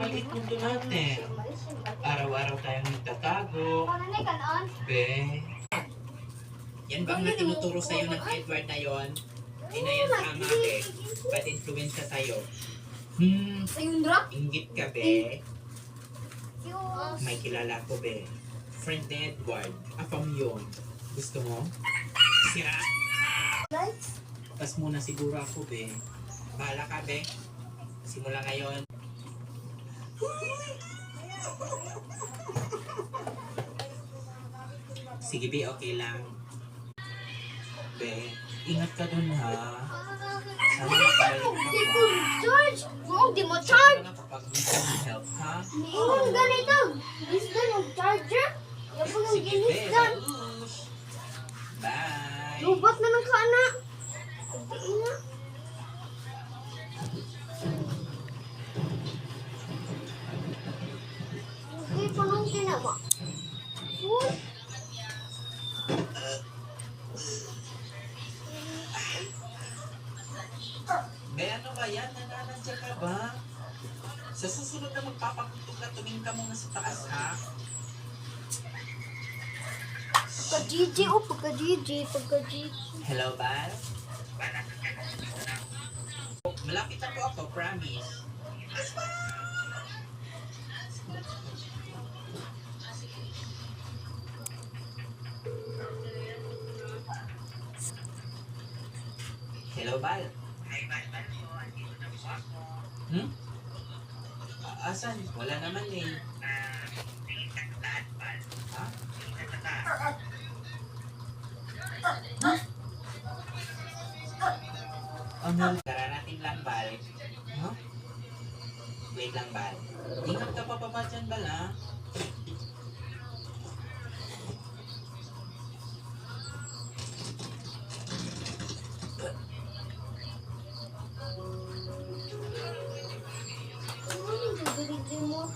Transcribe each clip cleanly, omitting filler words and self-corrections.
maliit mundo natin. Araw-araw tayong nagtatago. Be. Yan ba ang tinuturo sa'yo ng Edward na yon? Hindi na yan tama, be. Bad influence ka sa'yo. Inggit ka, be. May kilala ko, be. Friend ni Edward. Afam yun. Gusto mo? Sira? Pas muna siguro ako, be. Bahala ka, be. Simula ngayon. Sige, be. Okay lang. Be, ingat ka dun, ha? Sana makabalik ka pa. Di mo charge. Sana kapag gusto mo help, ha? Ang ganito. Gusto ng charger? Yung pang Sige, be. ginistan. Babush. Bye. Lubat na ng kana. Hindi na. Okay, panong tinama. Be, ano ba yan? Nananadya ka ba? Sa susunod na magpapakutog ka, tumingin ka muna sa taas, ha? Pagka-GG o pagka-GG. Hello, Bal? Malapit na po ako, promise. Hello, Bal? Asan? Wala naman eh. Ha? Ano? Kararating lang, Bal. Huh? Wait lang, Bal. Ingat ka pa pa dyan, Bal, ha?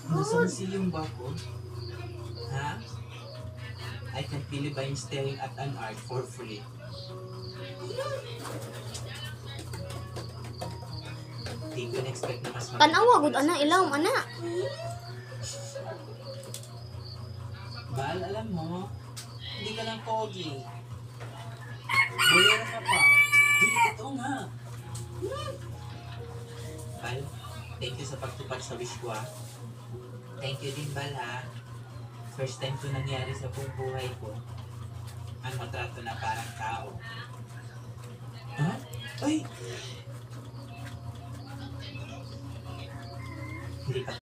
Nasaan si yung bako? Ha? I can't believe I'm staring at an art for free. Hindi ko na-expect na mas Tanawa, good ana, ilaw, ana. Bal, alam mo, hindi ka lang pogi. Bulera ka pa. Hindi, totoo nga. Bal, thank you sa pagtupad sa wish ko, ah. Thank you din, Bal, ha. First time to nangyari sa buong buhay ko. Ang matrato na parang tao. Ha? Ay! Hindi pa